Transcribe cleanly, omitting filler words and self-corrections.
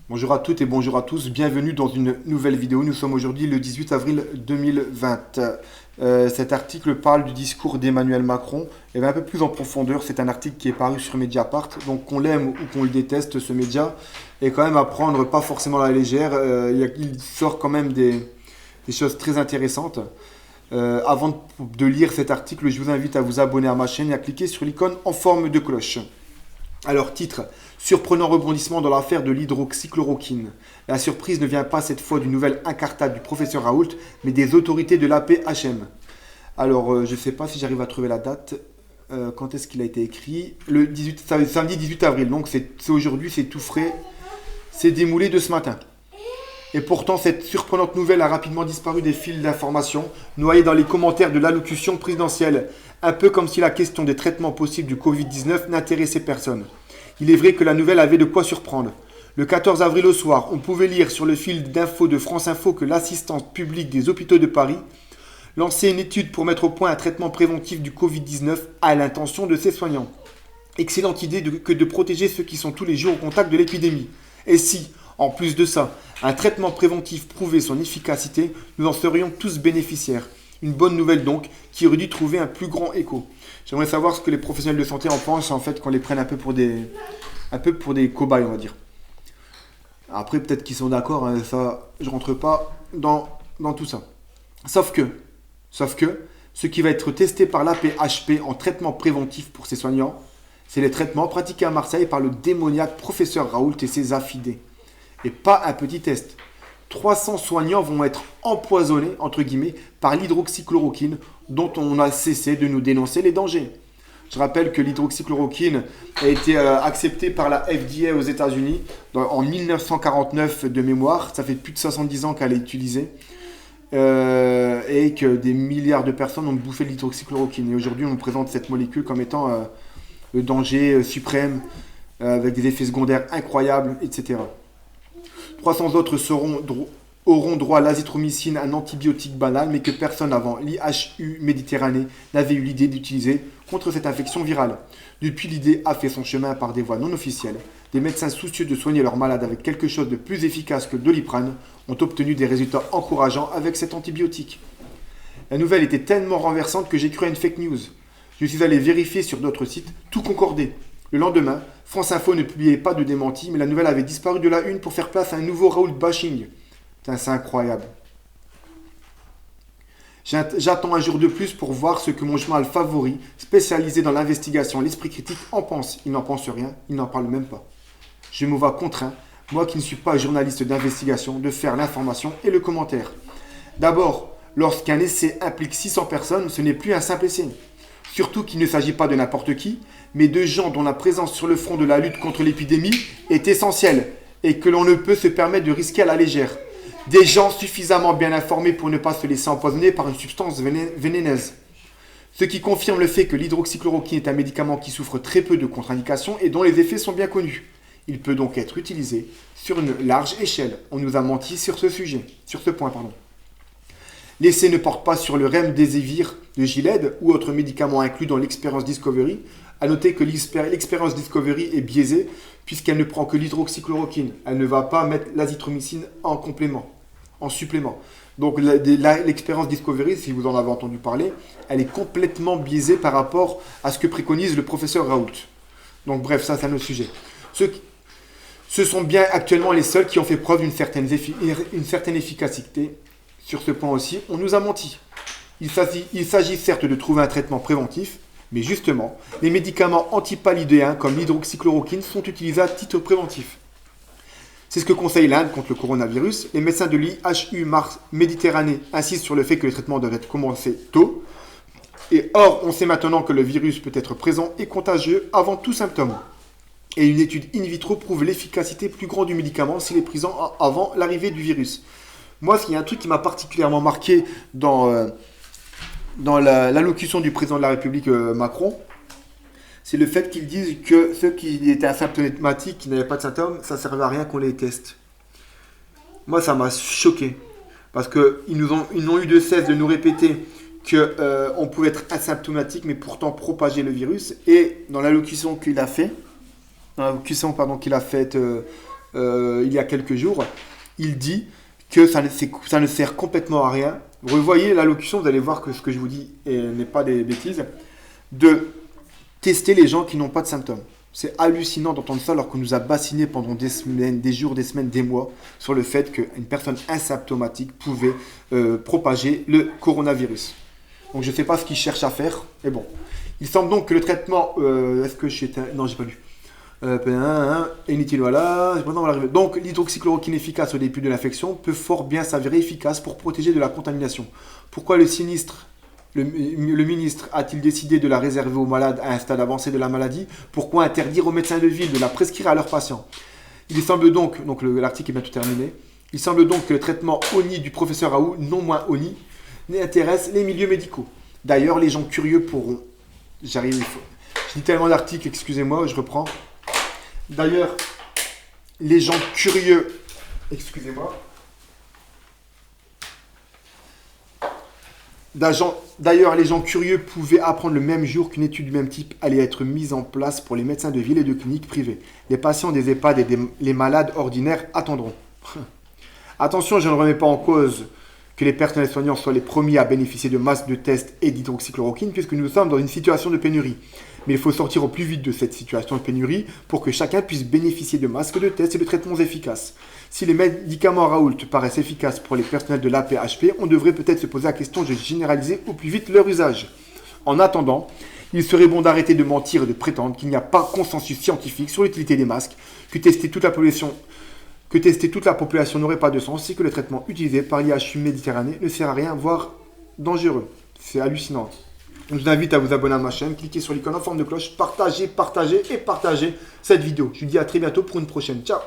Bonjour à toutes et bonjour à tous, bienvenue dans une nouvelle vidéo. Nous sommes aujourd'hui le 18 avril 2020. Cet article parle du discours d'Emmanuel Macron. Et un peu plus en profondeur, c'est un article qui est paru sur Mediapart. Donc qu'on l'aime ou qu'on le déteste, ce média est quand même à prendre pas forcément à la légère. Il sort quand même des choses très intéressantes. Avant de lire cet article, je vous invite à vous abonner à ma chaîne et à cliquer sur l'icône en forme de cloche. Alors, titre, surprenant rebondissement dans l'affaire de l'hydroxychloroquine. La surprise ne vient pas cette fois d'une nouvelle incartade du professeur Raoult, mais des autorités de l'APHM. Alors, je ne sais pas si j'arrive à trouver la date. Quand est-ce qu'il a été écrit? Le 18, samedi 18 avril, donc c'est aujourd'hui, c'est tout frais. C'est démoulé de ce matin. Et pourtant, cette surprenante nouvelle a rapidement disparu des fils d'information, noyée dans les commentaires de l'allocution présidentielle, un peu comme si la question des traitements possibles du Covid-19 n'intéressait personne. Il est vrai que la nouvelle avait de quoi surprendre. Le 14 avril au soir, on pouvait lire sur le fil d'infos de France Info que l'assistance publique des hôpitaux de Paris lançait une étude pour mettre au point un traitement préventif du Covid-19 à l'intention de ses soignants. Excellente idée que de protéger ceux qui sont tous les jours au contact de l'épidémie. Et si, en plus de ça, un traitement préventif prouvait son efficacité, nous en serions tous bénéficiaires. Une bonne nouvelle donc, qui aurait dû trouver un plus grand écho. J'aimerais savoir ce que les professionnels de santé en pensent, en fait, qu'on les prenne un peu pour des cobayes, on va dire. Après, peut-être qu'ils sont d'accord, hein, ça, je rentre pas dans tout ça. Sauf que, sauf que, ce qui va être testé par l'APHP en traitement préventif pour ses soignants, c'est les traitements pratiqués à Marseille par le démoniaque professeur Raoult et ses affidés. Et pas un petit test. 300 soignants vont être empoisonnés, entre guillemets, par l'hydroxychloroquine, dont on a cessé de nous dénoncer les dangers. Je rappelle que l'hydroxychloroquine a été acceptée par la FDA aux États-Unis en 1949 de mémoire. Ça fait plus de 70 ans qu'elle est utilisée. Et que des milliards de personnes ont bouffé l'hydroxychloroquine. Et aujourd'hui, on nous présente cette molécule comme étant le danger suprême, avec des effets secondaires incroyables, etc. 300 autres auront droit à l'azithromycine, un antibiotique banal, mais que personne avant l'IHU Méditerranée n'avait eu l'idée d'utiliser contre cette infection virale. Depuis, l'idée a fait son chemin par des voies non officielles. Des médecins soucieux de soigner leurs malades avec quelque chose de plus efficace que le Doliprane ont obtenu des résultats encourageants avec cet antibiotique. La nouvelle était tellement renversante que j'ai cru à une fake news. Je suis allé vérifier sur d'autres sites, tout concordait. Le lendemain, France Info ne publiait pas de démenti, mais la nouvelle avait disparu de la une pour faire place à un nouveau Raoult bashing. Putain, c'est incroyable. J'attends un jour de plus pour voir ce que mon journal favori, spécialisé dans l'investigation et l'esprit critique, en pense. Il n'en pense rien, il n'en parle même pas. Je me vois contraint, moi qui ne suis pas journaliste d'investigation, de faire l'information et le commentaire. D'abord, lorsqu'un essai implique 600 personnes, ce n'est plus un simple essai. Surtout qu'il ne s'agit pas de n'importe qui, mais de gens dont la présence sur le front de la lutte contre l'épidémie est essentielle et que l'on ne peut se permettre de risquer à la légère. Des gens suffisamment bien informés pour ne pas se laisser empoisonner par une substance vénéneuse. Ce qui confirme le fait que l'hydroxychloroquine est un médicament qui souffre très peu de contre-indications et dont les effets sont bien connus. Il peut donc être utilisé sur une large échelle. On nous a menti sur ce point. L'essai ne porte pas sur le remdesivir de Gilead ou autres médicaments inclus dans l'expérience Discovery. A noter que l'expérience Discovery est biaisée puisqu'elle ne prend que l'hydroxychloroquine. Elle ne va pas mettre l'azithromycine en complément, en supplément. Donc l'expérience Discovery, si vous en avez entendu parler, elle est complètement biaisée par rapport à ce que préconise le professeur Raoult. Donc bref, ça c'est un autre sujet. Ce sont bien actuellement les seuls qui ont fait preuve d'une certaine efficacité. Sur ce point aussi, on nous a menti. Il s'agit certes de trouver un traitement préventif, mais justement, les médicaments antipaludéens comme l'hydroxychloroquine sont utilisés à titre préventif. C'est ce que conseille l'Inde contre le coronavirus. Les médecins de l'IHU Méditerranée insistent sur le fait que le traitement doit être commencé tôt. Et or, on sait maintenant que le virus peut être présent et contagieux avant tout symptôme. Et une étude in vitro prouve l'efficacité plus grande du médicament s'il est pris avant l'arrivée du virus. Moi, il y a un truc qui m'a particulièrement marqué dans l'allocution du président de la République Macron, c'est le fait qu'ils disent que ceux qui étaient asymptomatiques, qui n'avaient pas de symptômes, ça ne servait à rien qu'on les teste. Moi, ça m'a choqué. Parce qu'ils n'ont eu de cesse de nous répéter qu'on pouvait être asymptomatique, mais pourtant propager le virus. Et dans l'allocution qu'il a faite il y a quelques jours, il dit que ça ne sert complètement à rien. Revoyez l'allocution, vous allez voir que ce que je vous dis n'est pas des bêtises, de tester les gens qui n'ont pas de symptômes. C'est hallucinant d'entendre ça alors qu'on nous a bassiné pendant des semaines, des jours, des semaines, des mois sur le fait qu'une personne asymptomatique pouvait propager le coronavirus. Donc je ne sais pas ce qu'ils cherchent à faire, mais bon. Il semble donc que le traitement... est-ce que j'ai... Non, j'ai pas lu. Inutile, voilà. Donc l'hydroxychloroquine efficace au début de l'infection peut fort bien s'avérer efficace pour protéger de la contamination. Pourquoi le ministre a-t-il décidé de la réserver aux malades à un stade avancé de la maladie? Pourquoi interdire aux médecins de ville de la prescrire à leurs patients? Il semble donc l'article est bientôt terminé, il semble donc que le traitement ONI du professeur Raoult, non moins ONI, intéresse les milieux médicaux. D'ailleurs, les gens curieux pourront... Je lis tellement d'articles, excusez-moi, je reprends. D'ailleurs, les gens curieux... Excusez-moi. D'ailleurs, les gens curieux pouvaient apprendre le même jour qu'une étude du même type allait être mise en place pour les médecins de ville et de cliniques privées. Les patients des EHPAD et les malades ordinaires attendront. Attention, je ne remets pas en cause que les personnels soignants soient les premiers à bénéficier de masques de test et d'hydroxychloroquine puisque nous sommes dans une situation de pénurie. Mais il faut sortir au plus vite de cette situation de pénurie pour que chacun puisse bénéficier de masques de test et de traitements efficaces. Si les médicaments Raoult paraissent efficaces pour les personnels de l'AP-HP, on devrait peut-être se poser la question de généraliser au plus vite leur usage. En attendant, il serait bon d'arrêter de mentir et de prétendre qu'il n'y a pas consensus scientifique sur l'utilité des masques, que tester toute la population n'aurait pas de sens et que le traitement utilisé par l'IHU Méditerranée ne sert à rien, voire dangereux. C'est hallucinant. Je vous invite à vous abonner à ma chaîne, cliquez sur l'icône en forme de cloche, partagez cette vidéo. Je vous dis à très bientôt pour une prochaine. Ciao!